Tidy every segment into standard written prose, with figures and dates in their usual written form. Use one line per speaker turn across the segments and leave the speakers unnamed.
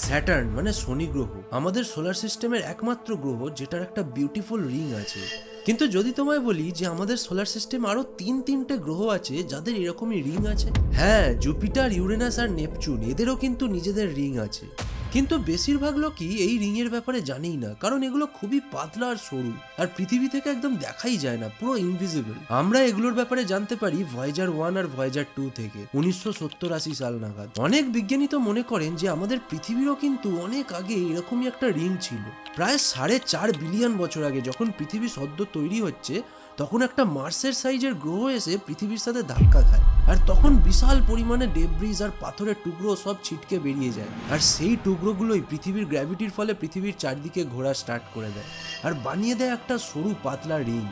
Saturn মানে শনি গ্রহ আমাদের সোলার সিস্টেমের একমাত্র গ্রহ যেটার একটা বিউটিফুল রিং আছে। কিন্তু যদি তোমায় বলি যে আমাদের সোলার সিস্টেম আরো তিনটে গ্রহ আছে যাদের এরকমই রিং আছে, হ্যাঁ, জুপিটার, ইউরেনাস আর নেপচুন, এদেরও কিন্তু নিজেদের রিং আছে। কিন্তু বেশিরভাগ লোকই এই রিং এর ব্যাপারে জানেই না, কারণ এগুলো খুবই পাতলা আর সরু, আর পৃথিবী থেকে একদম দেখাই যায় না, পুরো ইনভিজিবল। আমরা এগুলোর ব্যাপারে জানতে পারি ভয়েজার 1 আর ভয়েজার 2 থেকে 1970-80 সাল নাগাদ। অনেক বিজ্ঞানী তো মনে করেন যে আমাদের পৃথিবীরও কিন্তু অনেক আগে এরকমই একটা রিং ছিল। প্রায় 4.5 বিলিয়ন বছর আগে যখন পৃথিবী সদ্য তৈরি হচ্ছে, তখন একটা মার্সের সাইজের গ্রহ এসে পৃথিবীর সাথে ধাক্কা খায়, আর তখন বিশাল পরিমাণে ডেব্রিজ আর পাথরের টুকরো সব ছিটকে বেরিয়ে যায়, আর সেই টুকরোগুলোই পৃথিবীর গ্র্যাভিটির ফলে পৃথিবীর চারদিকে ঘোরা স্টার্ট করে দেয় আর বানিয়ে দেয় একটা সরু পাতলা রিং।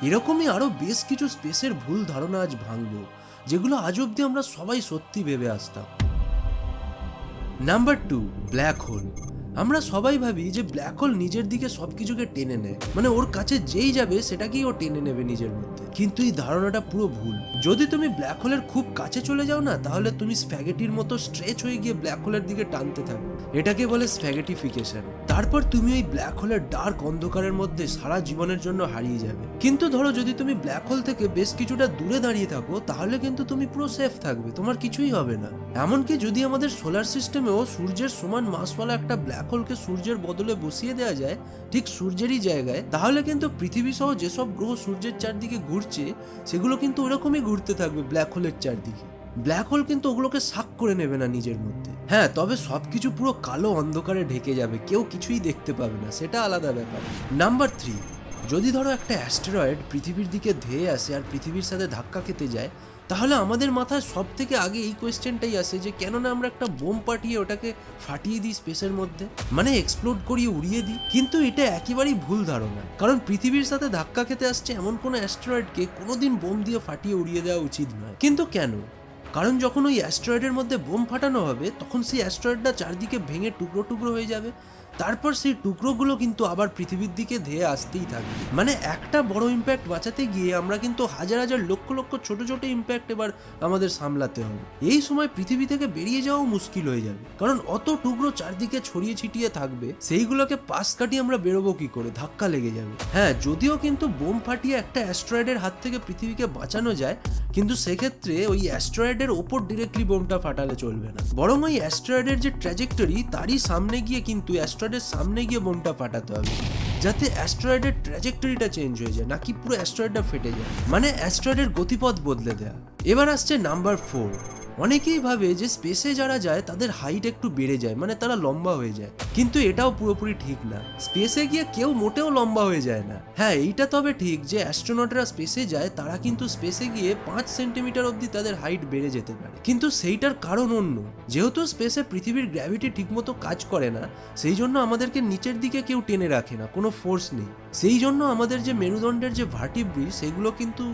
এরকমই আরো বেশ কিছু স্পেসের ভুল ধারণা আজ ভাঙবো, যেগুলো আজ অব্দি আমরা সবাই সত্যি ভেবে আসতাম। Number 2, black hole. আমরা সবাই ভাবি যে ব্ল্যাক হোল নিজের দিকে সবকিছুকে টেনে নেয়, মানে ওর কাছে যেই যাবে সেটাকেই ও টেনে নেবে নিজের মধ্যে। কিন্তু এই ধারণাটা পুরো ভুল। যদি তুমি ব্ল্যাক হোলের খুব কাছে চলে যাও না, তাহলে তুমি স্প্যাগেটির মতো স্ট্রেচ হয়ে গিয়ে ব্ল্যাক হোলের দিকে টানতে থাকবে, এটাকে বলে স্প্যাগেটিফিকেশন। তারপর তুমি ওই ব্ল্যাক হোলের ডার্ক অন্ধকারের মধ্যে সারা জীবনের জন্য হারিয়ে যাবে। কিন্তু ধরো যদি তুমি ব্ল্যাক হোল থেকে বেশ কিছুটা দূরে দাঁড়িয়ে থাকো, তাহলে কিন্তু তুমি পুরো সেফ থাকবে, তোমার কিছুই হবে না। এমনকি যদি আমাদের সোলার সিস্টেমেও সূর্যের সমান মাসওয়ালা একটা ব্ল্যাক হোলকে সূর্যের বদলে বসিয়ে দেওয়া যায় ঠিক সূর্যেরই জায়গায়, তাহলে কিন্তু পৃথিবী সহ যেসব গ্রহ সূর্যের চারদিকে ঘুরছে সেগুলো কিন্তু ওরকমই ঘুরতে থাকবে ব্ল্যাক হোলের চারদিকে। ব্ল্যাক হোল কিন্তু ওগুলোকে শাক করে নেবে না নিজের মধ্যে। হ্যাঁ, তবে সবকিছু পুরো কালো অন্ধকারে ঢেকে যাবে, কেউ কিছুই দেখতে পাবে না, সেটা আলাদা ব্যাপার। নাম্বার 3, যদি ধরো একটা অ্যাস্টেরয়েড পৃথিবীর দিকে ধেয়ে আসে আর পৃথিবীর সাথে ধাক্কা খেতে যায়, তাহলে আমাদের মাথায় সব থেকে আগে এই কোয়েশ্চেনটাই আসে যে কেন না আমরা একটা বোম পাঠিয়ে ওটাকে ফাটিয়ে দিই স্পেসের মধ্যে, মানে এক্সপ্লোড করিয়ে উড়িয়ে দিই। কিন্তু এটা একেবারেই ভুল ধারণা, কারণ পৃথিবীর সাথে ধাক্কা খেতে আসছে এমন কোনো অ্যাস্টেরয়েডকে কোনোদিন বোম দিয়ে ফাটিয়ে উড়িয়ে দেওয়া উচিত নয়। কিন্তু কেন? কারণ যখন ওই অ্যাস্টেরয়েডের মধ্যে বোম ফাটানো হবে, তখন সেই অ্যাস্টেরয়েডটা চারদিকে ভেঙে টুকরো টুকরো হয়ে যাবে, তারপর সেই টুকরোগুলো কিন্তু আবার পৃথিবীর দিকে ধেয়ে আসতেই থাকবে। মানে একটা বড় ইম্প্যাক্ট বাঁচাতে গিয়ে আমরা কিন্তু হাজার হাজার লক্ষ লক্ষ ছোট ছোট ইম্প্যাক্ট এবার আমাদের সামলাতে হবে। এই সময় পৃথিবী থেকে বেরিয়ে যাওয়াও মুশকিল হয়ে যাবে, কারণ অত টুকরো চারদিকে ছড়িয়ে ছিটিয়ে থাকবে, সেইগুলোকে পাশ কাটিয়ে আমরা বেরোবো কি করে, ধাক্কা লেগে যাবে। হ্যাঁ, যদিও কিন্তু বোম ফাটিয়ে একটা অ্যাস্টেরয়েডের হাত থেকে পৃথিবীকে বাঁচানো যায়, কিন্তু সেক্ষেত্রে ওই অ্যাস্টেরয়েডের ওপর ডিরেক্টলি বোমটা ফাটালে চলবে না, বরং ওই অ্যাস্টেরয়েডের যে ট্র্যাজেক্টরি তারই সামনে গিয়ে কিন্তু অ্যাস্টেরয়েডের সামনে গিয়ে বোমটা ফাটাতে হবে, যাতে অ্যাস্টেরয়েডের ট্র্যাজেক্টরিটা চেঞ্জ হয়ে যায়, নাকি পুরো অ্যাস্টেরয়েডটা ফেটে যায়, মানে অ্যাস্টেরয়েডের গতিপথ বদলে দেয়া। এবার আসছে নাম্বার 4। অনেকেই ভাবে যে স্পেসে যারা যায় তাদের হাইট একটু বেড়ে যায়, মানে তারা লম্বা হয়ে যায়, কিন্তু এটাও পুরোপুরি ঠিক না। স্পেসে গিয়ে কেউ মোটেও লম্বা হয়ে যায় না। হ্যাঁ, এইটা তবে ঠিক যে অ্যাস্ট্রোনটরা স্পেসে যায়, তারা কিন্তু স্পেসে গিয়ে 5 সেন্টিমিটার অবধি তাদের হাইট বেড়ে যেতে পারে, কিন্তু সেইটার কারণ অন্য। যেহেতু স্পেসে পৃথিবীর গ্র্যাভিটি ঠিকমতো কাজ করে না, সেই জন্য আমাদেরকে নিচের দিকে কেউ টেনে রাখে না, কোনো ফোর্স নেই। সেই জন্য আমাদের যে মেরুদণ্ডের যে ভার্টিব্রি, সেগুলো কিন্তু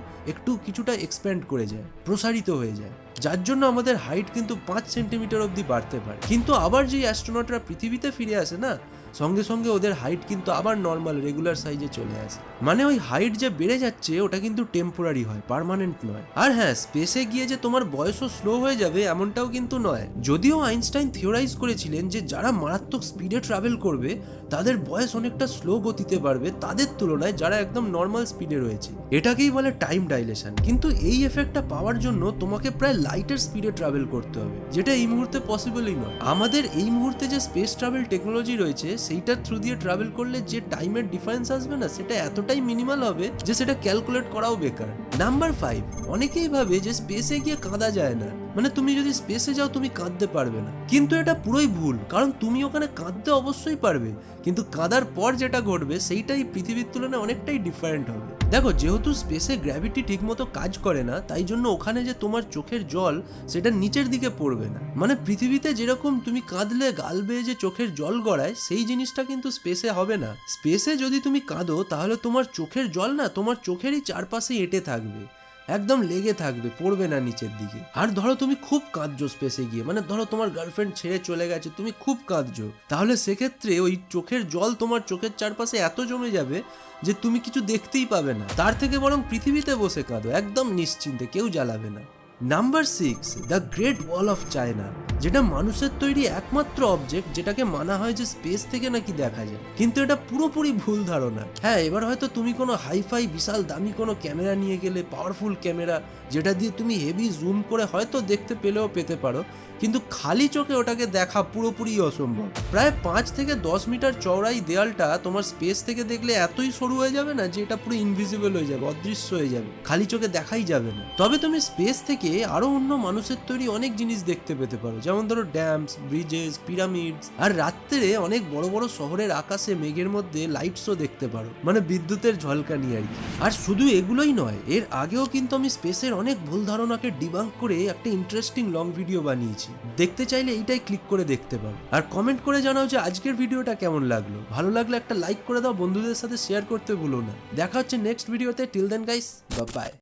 কিছুটা এক্সপ্যান্ড করে যায়, প্রসারিত হয়ে যায়, যার জন্য আমাদের হাইট কিন্তু 5 সেন্টিমিটার অবধি বাড়তে পারে। কিন্তু আবার যে অ্যাস্ট্রোনটরা পৃথিবীতে ফিরে আসে না, সঙ্গে সঙ্গে ওদের হাইট কিন্তু আবার নর্মাল রেগুলার সাইজে চলে আসে। মানে ওই হাইট যে বেড়ে যাচ্ছে ওটা কিন্তু টেম্পোরারি হয়, পার্মানেন্ট নয়। আর হ্যাঁ, স্পেসে গিয়ে যে তোমার বয়সও স্লো হয়ে যাবে এমনটাও কিন্তু নয়। যদিও আইনস্টাইন থিওরাইজ করেছিলেন যে যারা মারাত্মক স্পিডে ট্রাভেল করবে তাদের বয়স অনেকটা স্লো গতিতে বাড়বে তাদের তুলনায় যারা একদম নর্মাল স্পিডে রয়েছে, এটাকেই বলে টাইম ডাইলেশন। কিন্তু এই এফেক্টটা পাওয়ার জন্য তোমাকে প্রায় লাইটের স্পিডে ট্রাভেল করতে হবে, যেটা এই মুহূর্তে পসিবলই নয়। আমাদের এই মুহূর্তে যে স্পেস ট্রাভেল টেকনোলজি রয়েছে, সেইটার থ্রু দিয়ে ট্রাভেল করলে যে টাইমের ডিফারেন্স আসবে না, সেটা এতটাই মিনিমাল হবে যে সেটা ক্যালকুলেট করাও বেকার। নাম্বার 5, অনেকেই ভাবে যে স্পেসে গিয়ে কাঁদা যায় না, মানে তুমি যদি স্পেসে যাও তুমি কাঁদতে পারবে না, কিন্তু এটা পুরোই ভুল। কারণ তুমি ওখানে কাঁদতে অবশ্যই পারবে, কিন্তু কাঁদার পর যেটা ঘটবে সেইটাই পৃথিবীর তুলনায় অনেকটাই ডিফারেন্ট হবে। দেখো, যেহেতু স্পেসে গ্র্যাভিটি ঠিকমতো কাজ করে না, তাই জন্য ওখানে যে তোমার চোখের জল সেটা নিচের দিকে পড়বে না। মানে পৃথিবীতে যেরকম তুমি কাঁদলে গাল বেয়ে যে চোখের জল গড়ায়, সেই জিনিসটা কিন্তু স্পেসে হবে না। স্পেসে যদি তুমি কাঁদো, তাহলে তোমার চোখের জল না তোমার চোখেরই চারপাশে এঁটে থাকবে, একদম লেগে থাকবে, পড়বে না নিচের দিকে। আর ধরো তুমি খুব কাঁদছো স্পেসে গিয়ে, মানে ধরো তোমার গার্লফ্রেন্ড ছেড়ে চলে গেছে, তুমি খুব কাঁদছো, তাহলে সেক্ষেত্রে ওই চোখের জল তোমার চোখের চারপাশে এত জমে যাবে যে তুমি কিছু দেখতেই পাবে না। তার থেকে বরং পৃথিবীতে বসে কাঁদো, একদম নিশ্চিন্তে, কেউ জ্বালাবে না। Number 6, the great wall of China, যেটা মানুষের তৈরি একমাত্র অবজেক্ট যেটাকে মানা হয় যে স্পেস থেকে নাকি দেখা যায়, কিন্তু এটা পুরোপুরি ভুল ধারণা। হ্যাঁ, এবার হয়তো তুমি কোনো হাইফাই বিশাল দামি কোনো ক্যামেরা নিয়ে গেলে, পাওয়ারফুল ক্যামেরা যেটা দিয়ে তুমি হেভি জুম করে হয়তো দেখতে পেলেও পেতে পারো, কিন্তু খালি চোখে ওটাকে দেখা পুরোপুরি অসম্ভব। প্রায় 5 থেকে 10 মিটার চওড়াই দেয়ালটা তোমার স্পেস থেকে দেখলে এতই সরু হয়ে যাবে না যে এটা পুরো ইনভিজিবল হয়ে যাবে, অদৃশ্য হয়ে যাবে, খালি চোখে দেখাই যাবে না। তবে তুমি স্পেস থেকে আরো অন্য মানুষের তৈরি অনেক জিনিস দেখতে পেতে পারো, যেমন ধরো ড্যামস, ব্রিজেস, পিরামিডস, আর রাত্রে অনেক বড় বড় শহরের আকাশে মেঘের মধ্যে লাইট শো দেখতে পারো, মানে বিদ্যুতের ঝলকানি আর কি। আর শুধু এগুলোই নয়, এর আগেও কিন্তু আমি স্পেসের অনেক ভুল ধারণাকে ডিবাঙ্ক করে একটা ইন্টারেস্টিং লং ভিডিও বানিয়েছি, দেখতে চাইলে এইটাই ক্লিক করে দেখতে পারো। আর কমেন্ট করে জানাও যে আজকের ভিডিওটা কেমন লাগলো। ভালো লাগলে একটা লাইক করে দাও, বন্ধুদের সাথে শেয়ার করতে ভুলো না। দেখা হচ্ছে নেক্সট ভিডিওতে। Till then guys, bye by.